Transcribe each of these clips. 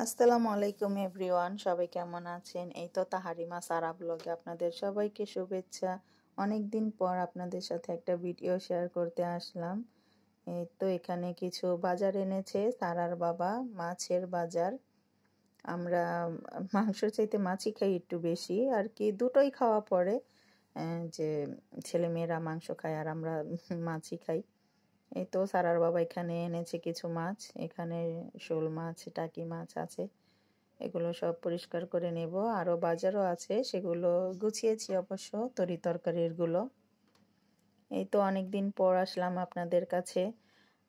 আসসালামু আলাইকুম এভরিওয়ান, সবাই কেমন আছেন? এই তো তাহারিমা সারা ব্লগে আপনাদের সবাইকে শুভেচ্ছা। অনেক দিন পর আপনাদের সাথে একটা ভিডিও শেয়ার করতে আসলাম। এই তো এখানে কিছু বাজার এনেছে সারার বাবা, মাছের বাজার। আমরা মাংসের চাইতে মাছই খাই একটু বেশি আর কি, দুটোই খাওয়া পড়ে। যে ছেলেমেয়েরা মাংস খায় আর আমরা মাছই খাই। এই তো সারার বাবা এখানে এনেছে কিছু মাছ। এখানে শোল মাছ, টাকি মাছ আছে। এগুলো সব পরিষ্কার করে নেব। আরও বাজারও আছে, সেগুলো গুছিয়েছি অবশ্য, তরি তরকারির গুলো। এই তো অনেক দিন পর আসলাম আপনাদের কাছে।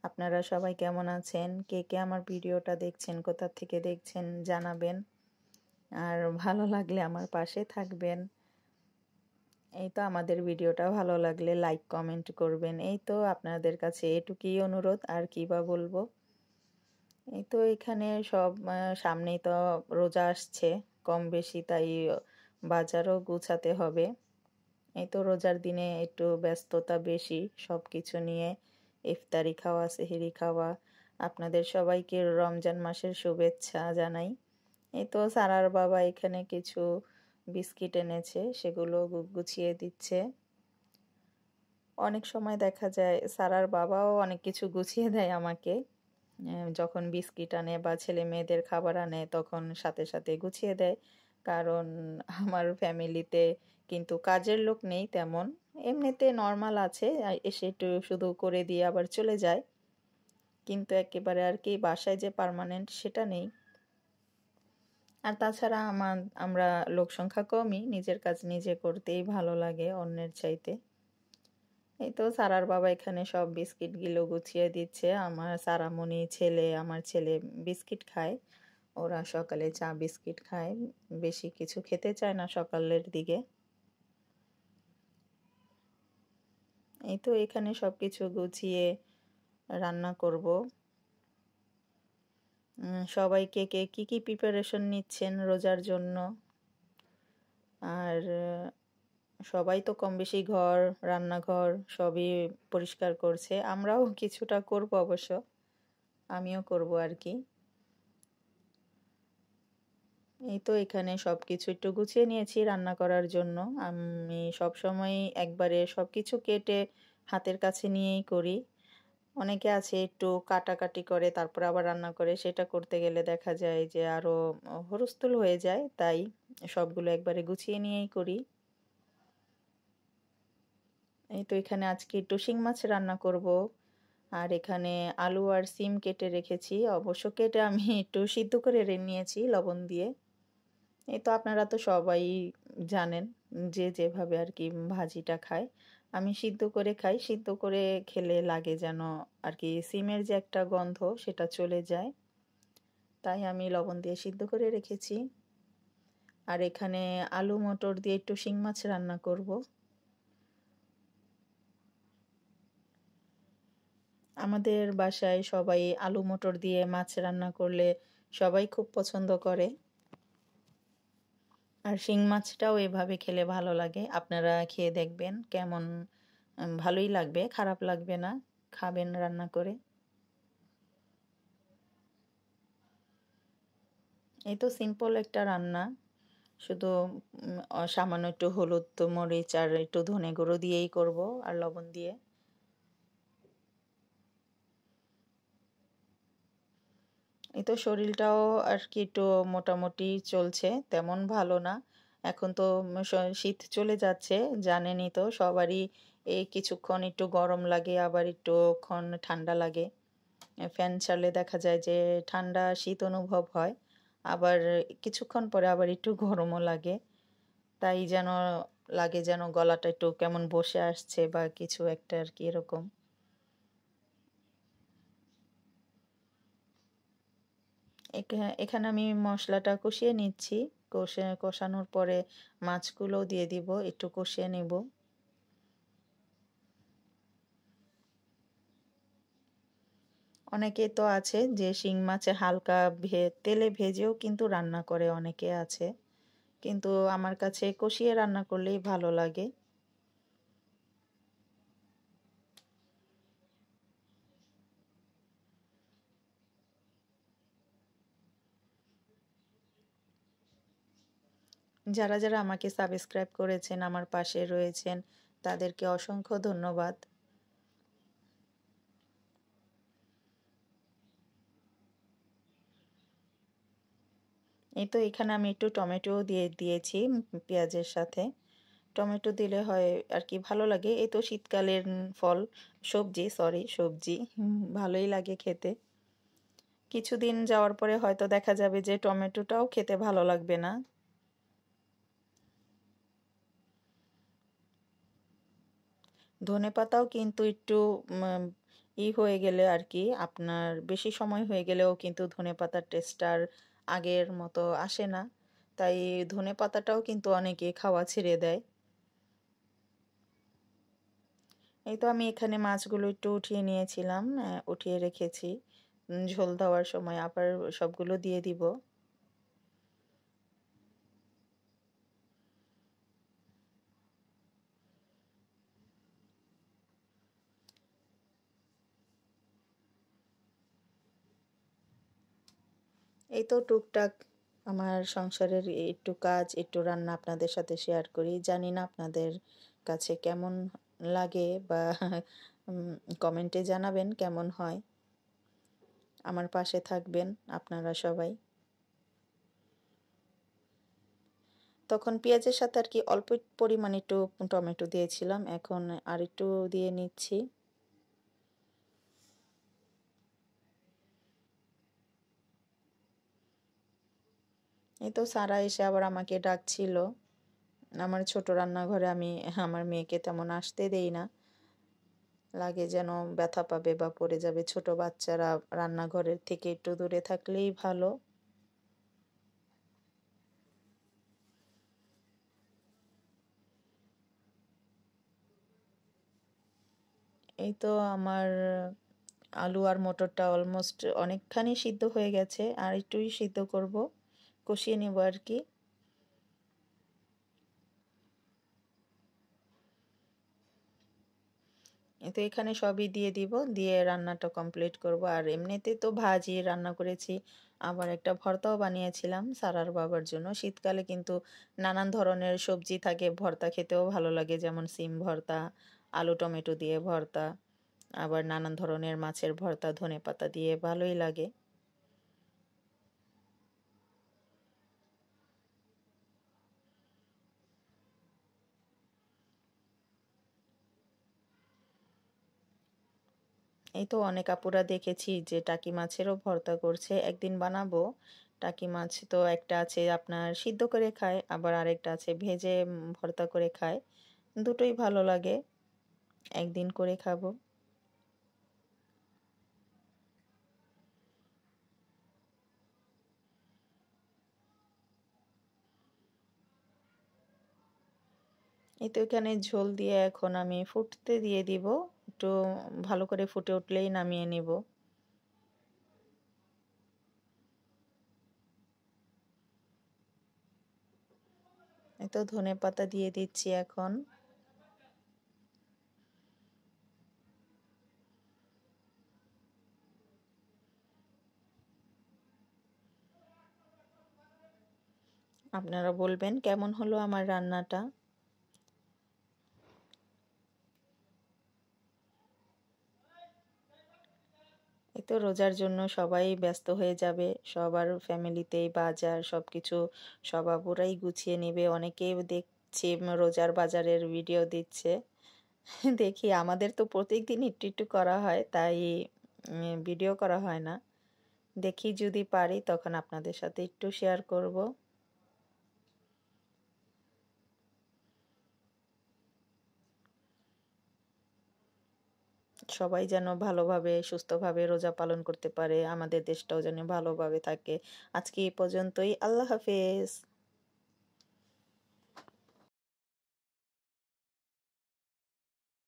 আপনারা সবাই কেমন আছেন? কে কে আমার ভিডিওটা দেখছেন, কোথা থেকে দেখছেন জানাবেন। আর ভালো লাগলে আমার পাশে থাকবেন। এই তো আমাদের ভিডিওটা ভালো লাগলে লাইক কমেন্ট করবেন। এই তো আপনাদের কাছে এটুকুই অনুরোধ, আর কি বা বলবো। এই তো এখানে সব সামনেই তো রোজা আসছে কম বেশি, তাই বাজারও গুছাতে হবে। এই তো রোজার দিনে একটু ব্যস্ততা বেশি সব কিছু নিয়ে। ইফতারি খাওয়া, সেহরি খাওয়া। আপনাদের সবাইকে রমজান মাসের শুভেচ্ছা জানাই। এই তো সারার বাবা এখানে কিছু বিস্কিট এনেছে, সেগুলো গুছিয়ে দিচ্ছে। অনেক সময় দেখা যায় সারার বাবাও অনেক কিছু গুছিয়ে দেয় আমাকে। যখন বিস্কিট আনে বা ছেলে মেয়েদের খাবার আনে তখন সাথে সাথে গুছিয়ে দেয়। কারণ আমার ফ্যামিলিতে কিন্তু কাজের লোক নেই তেমন। এমনিতে নর্মাল আছে, এসে একটু শুধু করে দিয়ে আবার চলে যায়। কিন্তু একেবারে আর কি বাসায় যে পার্মানেন্ট সেটা নেই। আর তাছাড়া আমরা লোক সংখ্যা কমই, নিজের কাজ নিজে করতেই ভালো লাগে অন্যের চাইতে। এই তো সারার বাবা এখানে সব বিস্কিটগুলো গুছিয়ে দিচ্ছে। আমার ছেলে বিস্কিট খায়। ওরা সকালে চা বিস্কিট খায়, বেশি কিছু খেতে চায় না সকালের দিকে। এই তো এখানে সব কিছু গুছিয়ে রান্না করব। সবাই কে কে কী প্রিপারেশন নিচ্ছেন রোজার জন্য। আর সবাই তো কম বেশি ঘর, রান্নাঘর সবই পরিষ্কার করছে। আমরাও কিছুটা করব অবশ্য, আমিও করব আর কি। এই তো এখানে সব কিছু একটু গুছিয়ে নিয়েছি রান্না করার জন্য। আমি সব সময় একবারে সব কিছু কেটে হাতের কাছে নিয়েই করি। অনেকে আছে একটু কাটাকাটি করে তারপর আবার রান্না করে, সেটা করতে গেলে দেখা যায় যে আরো হুলস্থুল হয়ে যায়, তাই সবগুলো একবারে গুছিয়ে নিয়েই করি। এই তো এখানে আজকে একটু শিং মাছ রান্না করব। আর এখানে আলু আর সিম কেটে রেখেছি, অবশ্য কেটে আমি একটু সিদ্ধ করে নিয়েছি লবণ দিয়ে। এই তো আপনারা তো সবাই জানেন যে যেভাবে আর কি ভাজিটা খায়। আমি সিদ্ধ করে খাই, সিদ্ধ করে খেলে লাগে যেন আর কি সিমের যে একটা গন্ধ সেটা চলে যায়, তাই আমি লবণ দিয়ে সিদ্ধ করে রেখেছি। আর এখানে আলু মটর দিয়ে একটু শিং মাছ রান্না করব। আমাদের বাসায় সবাই আলু মটর দিয়ে মাছ রান্না করলে সবাই খুব পছন্দ করে। আর শিং মাছটাও এভাবে খেলে ভালো লাগে, আপনারা খেয়ে দেখবেন কেমন। ভালোই লাগবে, খারাপ লাগবে না, খাবেন রান্না করে। এই তো সিম্পল একটা রান্না, শুধু সামান্য একটু হলুদ মরিচ আর একটু ধনে গুঁড়ো দিয়েই করব, আর লবণ দিয়ে। এই তো শরীরটাও আর কি একটু মোটামুটি চলছে, তেমন ভালো না। এখন তো শীত চলে যাচ্ছে, জানেনই তো সবারই। এই কিছুক্ষণ একটু গরম লাগে, আবার একটুক্ষণ ঠান্ডা লাগে। ফ্যান চালালে দেখা যায় যে ঠান্ডা শীত অনুভব হয়, আবার কিছুক্ষণ পরে আবার একটু গরমও লাগে। তাই যেন লাগে যেন গলাটা একটু কেমন বসে আসছে বা কিছু একটা আর কি এরকম। এখানে আমি মশলাটা কষিয়ে নিচ্ছি। কষানোর পরে মাছগুলো দিয়ে দিব, একটু কষিয়ে নেব। অনেকে তো আছে যে শিং মাছে হালকা তেলে ভেজেও কিন্তু রান্না করে, অনেকে আছে। কিন্তু আমার কাছে কষিয়ে রান্না করলেই ভালো লাগে। যারা যারা আমাকে সাবস্ক্রাইব করেছেন, আমার পাশে রয়েছেন, তাদেরকে অসংখ্য ধন্যবাদ। এই তো এখানে আমি একটু টমেটো দিয়ে দিয়েছি পেঁয়াজের সাথে। টমেটো দিলে হয় আর কি ভালো লাগে। এই তো শীতকালের ফল, সবজি ভালোই লাগে খেতে। কিছুদিন যাওয়ার পরে হয়তো দেখা যাবে যে টমেটোটাও খেতে ভালো লাগবে না। ধনেপাতাও কিন্তু একটু হয়ে গেলে আর কি, আপনার বেশি সময় হয়ে গেলেও কিন্তু ধনেপাতার টেস্ট আর আগের মতো আসে না। তাই ধনেপাতাটাও কিন্তু অনেকে খাওয়া ছেড়ে দেয়। এই তো আমি এখানে মাছগুলো একটু উঠিয়ে নিয়েছিলাম, উঠিয়ে রেখেছি। ঝোল দেওয়ার সময় আবার সবগুলো দিয়ে দিব। এই তো টুকটাক আমার সংসারের একটু কাজ, একটু রান্না আপনাদের সাথে শেয়ার করি। জানি না আপনাদের কাছে কেমন লাগে, বা কমেন্টে জানাবেন কেমন হয়। আমার পাশে থাকবেন আপনারা সবাই। তখন পেঁয়াজের সাথে আর কি অল্প পরিমাণ একটু টমেটো দিয়েছিলাম, এখন আর একটু দিয়ে নিচ্ছি। এই তো সারা এসে আবার আমাকে ডাকছিল। আমার ছোট রান্নাঘরে আমি আমার মেয়েকে তেমন আসতে দেই না, লাগে যেন ব্যথা পাবে বা পড়ে যাবে। ছোট বাচ্চারা রান্নাঘরের থেকে একটু দূরে থাকলেই ভালো। এই তো আমার আলু আর মটরটা অলমোস্ট অনেকখানি সিদ্ধ হয়ে গেছে, আর একটুই সিদ্ধ করব, কষিয়ে নেব আর কি। তো এখানে সবই দিয়ে দিব, দিয়ে রান্নাটা কমপ্লিট করব। আর এমনিতে তো ভাজি রান্না করেছি, আবার একটা ভর্তাও বানিয়েছিলাম সারার বাবার জন্য। শীতকালে কিন্তু নানান ধরনের সবজি থাকে, ভর্তা খেতেও ভালো লাগে, যেমন সিম ভর্তা, আলু টমেটো দিয়ে ভর্তা, আবার নানান ধরনের মাছের ভর্তা ধনেপাতা দিয়ে ভালোই লাগে। এই তো অনেক আপুরা দেখেছি যে টাকি মাছেরও ভর্তা করছে, একদিন বানাবো। টাকি মাছ তো একটা আছে আপনার সিদ্ধ করে খায়, আবার আরেকটা আছে ভেজে ভর্তা করে খায়। দুটোই ভালো লাগে, একদিন করে খাবো। এই তো এখানে ঝোল দিয়ে এখন আমি ফুটতে দিয়ে দিব, একটু ভালো করে ফুটে উঠলেই নামিয়ে নিব। এই তো ধনে পাতা দিয়ে দিচ্ছি এখন। আপনারা বলবেন কেমন হলো আমার রান্নাটা। এই তো রোজার জন্য সবাই ব্যস্ত হয়ে যাবে, সবার ফ্যামিলিতেই বাজার সবকিছু সব আপুরাই গুছিয়ে নেবে। অনেকেই দেখছি রোজার বাজারের ভিডিও দিচ্ছে। দেখি আমাদের তো প্রত্যেকদিন একটু একটু করা হয়, তাই ভিডিও করা হয় না। দেখি যদি পারি তখন আপনাদের সাথে একটু শেয়ার করব। সবাই যেন ভালোভাবে সুস্থভাবে রোজা পালন করতে পারে, আমাদের দেশটাও যেন ভালোভাবে থাকে। আজকে এই পর্যন্তই, আল্লাহ হাফেজ।